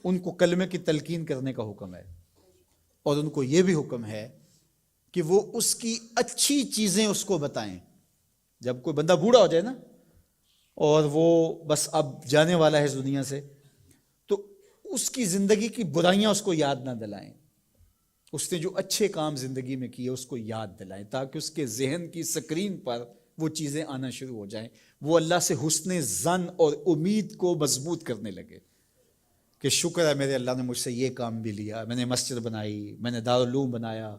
ان کو کلمے کی تلقین کرنے کا حکم ہے، اور ان کو یہ بھی حکم ہے کہ وہ اس کی اچھی چیزیں اس کو بتائیں۔ جب کوئی بندہ بوڑھا ہو جائے نا اور وہ بس اب جانے والا ہے اس دنیا سے، تو اس کی زندگی کی برائیاں اس کو یاد نہ دلائیں، اس نے جو اچھے کام زندگی میں کیے اس کو یاد دلائیں، تاکہ اس کے ذہن کی سکرین پر وہ چیزیں آنا شروع ہو جائیں، وہ اللہ سے حسن ظن اور امید کو مضبوط کرنے لگے کہ شکر ہے میرے اللہ نے مجھ سے یہ کام بھی لیا، میں نے مسجد بنائی، میں نے دارالعلوم بنایا،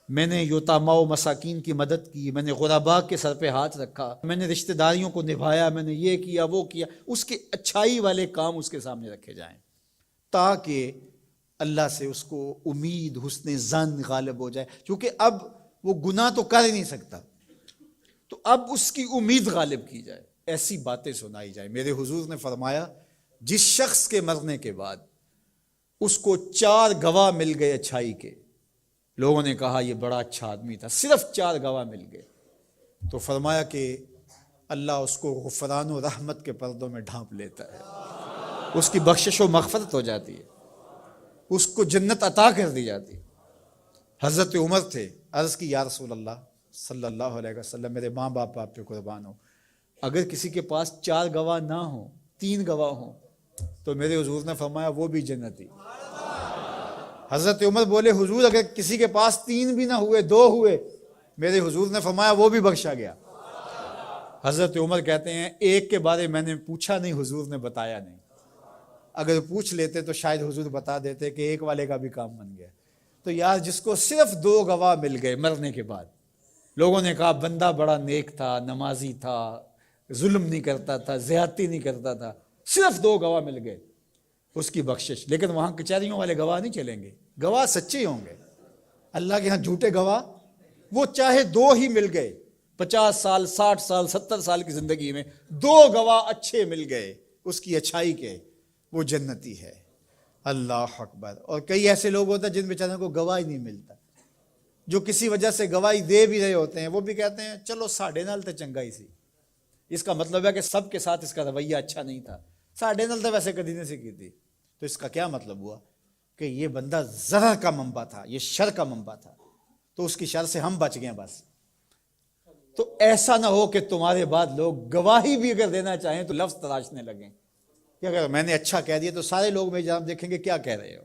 میں نے یتاما و مساکین کی مدد کی، میں نے غرباء کے سر پہ ہاتھ رکھا، میں نے رشتہ داریوں کو نبھایا، میں نے یہ کیا وہ کیا۔ اس کے اچھائی والے کام اس کے سامنے رکھے جائیں تاکہ اللہ سے اس کو امید، حسن ظن غالب ہو جائے، کیونکہ اب وہ گناہ تو کر ہی نہیں سکتا، تو اب اس کی امید غالب کی جائے، ایسی باتیں سنائی جائیں۔ میرے حضور نے فرمایا جس شخص کے مرنے کے بعد اس کو 4 گواہ مل گئے اچھائی کے، لوگوں نے کہا یہ بڑا اچھا آدمی تھا، صرف 4 گواہ مل گئے، تو فرمایا کہ اللہ اس کو غفران و رحمت کے پردوں میں ڈھانپ لیتا ہے، اس کی بخشش و مغفرت ہو جاتی ہے، اس کو جنت عطا کر دی جاتی ہے۔ حضرت عمر تھے، عرض کی یا رسول اللہ صلی اللہ علیہ وسلم، میرے ماں باپ آپ پہ قربان ہو، اگر کسی کے پاس 4 گواہ نہ ہوں، 3 گواہ ہوں، تو میرے حضور نے فرمایا وہ بھی جنتی۔ حضرت عمر بولے حضور اگر کسی کے پاس 3 بھی نہ ہوئے، 2 ہوئے، میرے حضور نے فرمایا وہ بھی بخشا گیا۔ حضرت عمر کہتے ہیں ایک کے بارے میں نے پوچھا نہیں، حضور نے بتایا نہیں، اگر پوچھ لیتے تو شاید حضور بتا دیتے کہ ایک والے کا بھی کام بن گیا۔ تو یار جس کو صرف 2 گواہ مل گئے مرنے کے بعد، لوگوں نے کہا بندہ بڑا نیک تھا، نمازی تھا، ظلم نہیں کرتا تھا، زیادتی نہیں کرتا تھا، صرف 2 گواہ مل گئے، اس کی بخشش۔ لیکن وہاں کچہریوں والے گواہ نہیں چلیں گے، گواہ سچے ہوں گے، اللہ کے ہاں جھوٹے گواہ، وہ چاہے 2 ہی مل گئے، 50 سال 60 سال 70 سال کی زندگی میں 2 گواہ اچھے مل گئے اس کی اچھائی کے، وہ جنتی ہے۔ اللہ اکبر۔ اور کئی ایسے لوگ ہوتے ہیں جن بیچاروں کو گواہ ہی نہیں ملتا، جو کسی وجہ سے گواہی دے بھی رہے ہوتے ہیں، وہ بھی کہتے ہیں چلو ساڈے نال تے چنگا ہی سی۔ اس کا مطلب ہے کہ سب کے ساتھ اس کا رویہ اچھا نہیں تھا، ساڈے نال تو ویسے کدی نہیں سی کی تھی۔ تو اس کا کیا مطلب ہوا کہ یہ بندہ ضرر کا منبع تھا، یہ شر کا منبع تھا، تو اس کی شر سے ہم بچ گئے بس۔ تو ایسا نہ ہو کہ تمہارے بعد لوگ گواہی بھی اگر دینا چاہیں تو لفظ تراشنے لگیں کہ اگر میں نے اچھا کہہ دیا تو سارے لوگ میری جانب دیکھیں گے کیا کہہ رہے ہو۔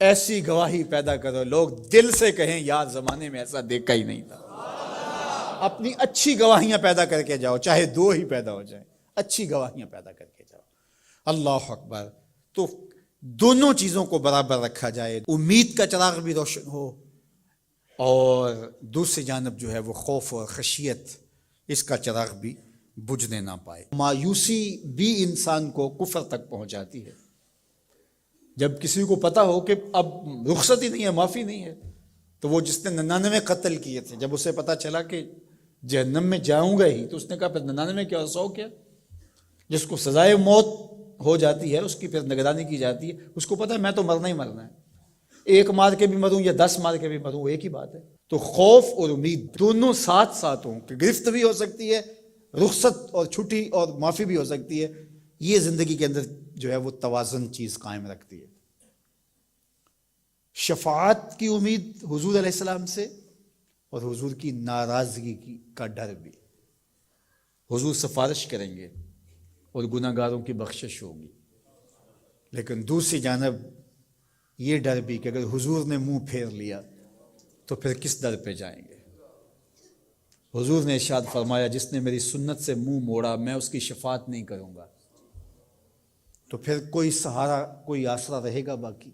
ایسی گواہی پیدا کرو لوگ دل سے کہیں یار زمانے میں ایسا دیکھا ہی نہیں تھا۔ اپنی اچھی گواہیاں پیدا کر کے جاؤ، چاہے 2 ہی پیدا ہو جائیں، اچھی گواہیاں پیدا کر کے جاؤ۔ اللہ اکبر۔ تو دونوں چیزوں کو برابر رکھا جائے، امید کا چراغ بھی روشن ہو اور دوسری جانب جو ہے وہ خوف اور خشیت، اس کا چراغ بھی بجھنے نہ پائے۔ مایوسی بھی انسان کو کفر تک پہنچاتی ہے۔ جب کسی کو پتا ہو کہ اب رخصت ہی نہیں ہے، معافی نہیں ہے، تو وہ جس نے 99 قتل کیے تھے، جب اسے پتا چلا کہ جہنم میں جاؤں گا ہی، تو اس نے کہا پھر 99 کیا 100 کیا؟ جس کو سزائے موت ہو جاتی ہے اس کی پھر نگرانی کی جاتی ہے، اس کو پتا ہے میں تو مرنا ہی مرنا ہے، 1 مار کے بھی مروں یا 10 مار کے بھی مروں، ایک ہی بات ہے۔ تو خوف اور امید دونوں ساتھ ساتھ ہوں کہ گرفت بھی ہو سکتی ہے، رخصت اور چھٹی اور معافی بھی ہو سکتی ہے، یہ زندگی کے اندر جو ہے وہ توازن چیز قائم رکھتی ہے۔ شفاعت کی امید حضور علیہ السلام سے، اور حضور کی ناراضگی کا ڈر بھی۔ حضور سفارش کریں گے اور گناہ گاروں کی بخشش ہوگی، لیکن دوسری جانب یہ ڈر بھی کہ اگر حضور نے منہ پھیر لیا تو پھر کس در پہ جائیں گے۔ حضور نے ارشاد فرمایا جس نے میری سنت سے منہ موڑا میں اس کی شفاعت نہیں کروں گا، تو پھر کوئی سہارا کوئی آسرا رہے گا باقی؟